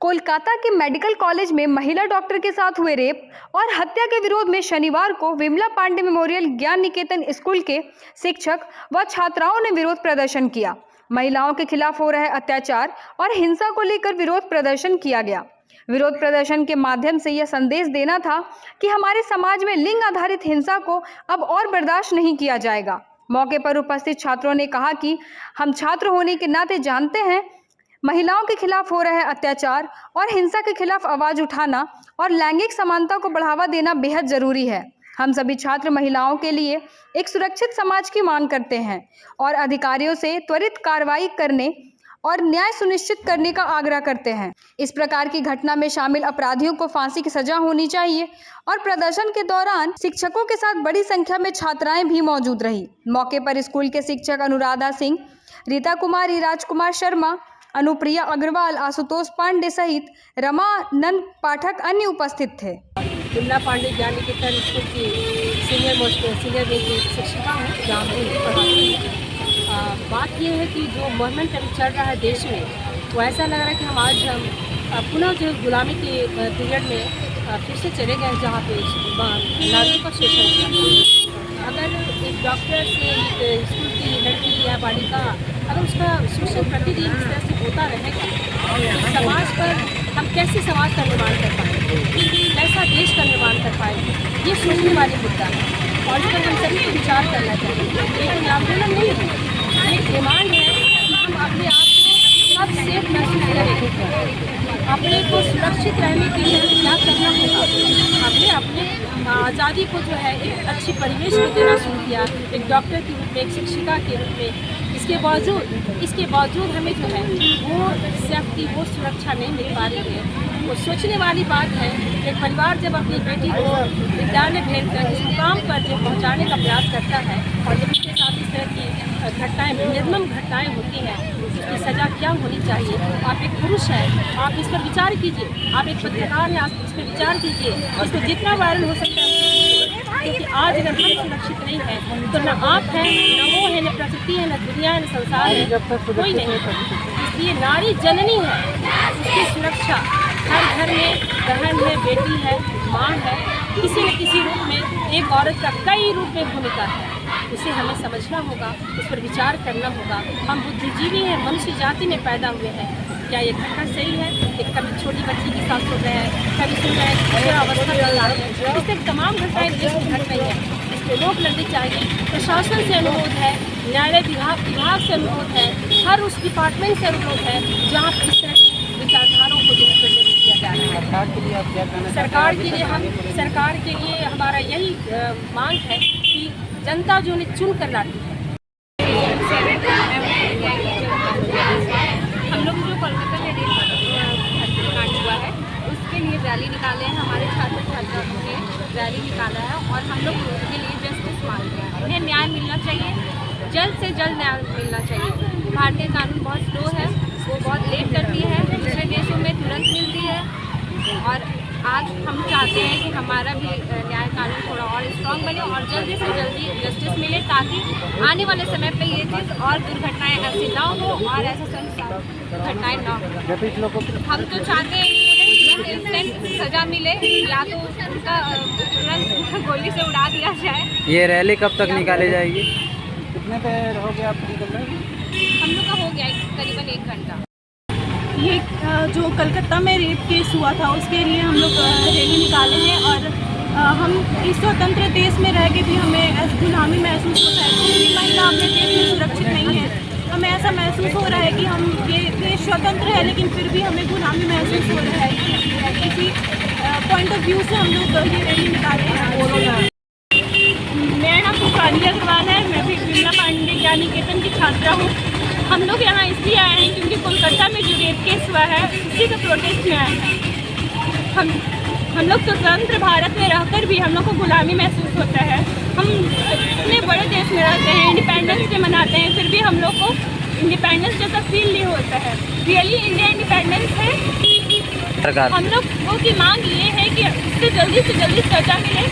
कोलकाता के medical college में महिला डॉक्टर के साथ हुए रेप और हत्या के विरोध में शनिवार को विमला पांडे मेमोरियल ज्ञान निकेतन स्कूल के शिक्षक व छात्राओं ने विरोध प्रदर्शन किया। महिलाओं के खिलाफ हो रहे अत्याचार और हिंसा को लेकर विरोध प्रदर्शन किया गया। विरोध प्रदर्शन के माध्यम से यह संदेश देना था कि हमारे समाज में लिंग आधारित हिंसा को अब और बर्दाश्त नहीं किया जाएगा। मौके पर उपस्थित छात्रों ने कहा कि हम छात्र होने के नाते जानते हैं महिलाओं के खिलाफ हो रहे अत्याचार और हिंसा के खिलाफ आवाज उठाना और लैंगिक समानता को बढ़ावा देना बेहद जरूरी है। हम सभी छात्र महिलाओं के लिए एक सुरक्षित समाज की मांग करते हैं और अधिकारियों से त्वरित कार्रवाई करने और न्याय सुनिश्चित करने का आग्रह करते हैं। इस प्रकार की घटना में शामिल अपराधियों को फांसी की सजा होनी चाहिए और प्रदर्शन के दौरान शिक्षकों के साथ बड़ी संख्या में छात्राएं भी मौजूद रही। मौके पर स्कूल के शिक्षक अनुराधा सिंह, रीता कुमारी, राजकुमार शर्मा, अनुप्रिया अग्रवाल, आशुतोष पांडे सहित रमानंद पाठक अन्य उपस्थित थे। विमला पांडे ज्ञान निकेतन स्कूल की सीनियर विंग की शिक्षिका हूँ, जहाँ मैं पढ़ाती हूँ। बात यह है कि जो मूवमेंट अभी चल रहा है देश में, तो ऐसा लग रहा है कि हम आज पुनः जो गुलामी के पीरियड में फिर से चले गए, जहाँ पे नारियों का शोषण किया। अगर एक डॉक्टर से एक स्कूल की लड़की या बालिका अगर उसका शोषण प्रतिदिन इस तरह से होता रहेगा तो समाज पर हम कैसे समाज का निर्माण कर पाएंगे, कैसा देश का निर्माण कर पाएंगे, ये सोचने वाली मुद्दा है और इस पर हम सभी को विचार करना चाहिए। एक आंदोलन नहीं है, एक डिमांड है कि हम अपने आप को अब सेफ महसूस करें। अपने को सुरक्षित रहने के लिए हमें क्या करना होगा, हमें अपने आज़ादी को जो है एक अच्छी परिवेश में देना शुरू किया, एक डॉक्टर के रूप में, एक शिक्षिका के रूप में। इसके बावजूद हमें जो है वो सेफ्टी, वो सुरक्षा नहीं मिल पा रही है। वो सोचने वाली बात है कि परिवार जब अपनी बेटी को विद्यालय भेजकर इस मुकाम पर जब पहुँचाने का प्रयास करता है और जब उसके साथ इस तरह की घटनाएँ, निर्मम घटनाएँ होती हैं, इसकी सज़ा क्या होनी चाहिए। आप एक पुरुष हैं, आप इस पर विचार कीजिए, आप एक पत्रकार हैं, आप इस पर विचार कीजिए, इसको जितना वायरल हो सकता है, क्योंकि आज अगर हम सुरक्षित नहीं हैं तो न आप हैं, न वो है, न प्रकृति है, न दुनिया है, न संसार है, कोई नहीं। इसलिए नारी जननी है, उसकी सुरक्षा हर घर में बहन है, बेटी है, माँ है, किसी न किसी रूप में एक औरत का कई रूप में भूमिका है। उसे हमें समझना होगा, उस पर विचार करना होगा। हम बुद्धिजीवी हैं, मनुष्य जाति में पैदा हुए हैं। क्या ये घटना सही है? एक कभी छोटी बच्ची के साथ सुन रहे हैं, कभी सुन रहे हैं कि अवस्था चल रहा है। इससे तमाम घटनाएं देश में घट रही हैं, इस पर रोक लगनी चाहिए। प्रशासन से अनुरोध है, न्यायालय विभाग से अनुरोध है, हर उस डिपार्टमेंट से अनुरोध है जहाँ पर इस तरह की विचारधाराओं को जो है किया जा रहा है। सरकार के लिए आप क्या कहना? सरकार के लिए हमारा यही मांग है कि जनता जो उन्हें चुन कर लाती है। हम लोग जो कोलकाता में कांड हुआ है उसके लिए रैली निकाले हैं, हमारे छात्र छात्राओं ने रैली निकाला है और हम लोग उसके लिए जस्टिस मांगते हैं। उन्हें न्याय मिलना चाहिए, जल्द से जल्द न्याय मिलना चाहिए। भारतीय कानून बहुत स्लो है, वो बहुत लेट करती है, दूसरे देशों में तुरंत मिलती है और आज हम चाहते हैं कि हमारा भी न्याय कानून थोड़ा और स्ट्रॉन्ग बने और जल्दी से जल्दी जस्टिस मिले, ताकि आने वाले समय पे ये चीज़ और दुर्घटनाएं ऐसी ना हो और ऐसा घटनाएं ना हो। हम तो चाहते हैं कि उन्हें इंस्टेंट सजा मिले, या तो उनका तुरंत गोली से उड़ा दिया जाए। ये रैली कब तक निकाली जाएगी? कितने देर हो गया आपको निकल रहे हैं? हम लोग का हो गया करीबन 1 घंटा। ये जो कलकत्ता में रेप केस हुआ था उसके लिए हम लोग रैली निकाले हैं और हम इस स्वतंत्र देश में रह के भी हमें गुलामी महसूस होता है। कोई भी महिला अपने देश में सुरक्षित नहीं है। हमें ऐसा महसूस हो रहा है कि हम ये देश स्वतंत्र है लेकिन फिर भी हमें गुलामी महसूस हो रहा है। इसी पॉइंट ऑफ व्यू से हम लोग ये रैली निकाले हैं। मेरा नाम पुष्पाली अग्रवाल है, मैं भी विमला पांडे ज्ञान निकेतन की छात्रा हूँ। हम लोग यहाँ इसलिए आए हैं क्योंकि कोलकाता में जो रेप केस हुआ है उसी का प्रोटेस्ट में आए हैं। हम लोग स्वतंत्र भारत में रहकर भी हम लोग को गुलामी महसूस होता है। हम इतने बड़े देश में रहते हैं, इंडिपेंडेंस डे मनाते हैं, फिर भी हम लोग को इंडिपेंडेंस जैसा फील नहीं होता है। रियली इंडिया इंडिपेंडेंस है। हम लोग की मांग ये है कि इससे जल्दी से जल्दी सजा मिले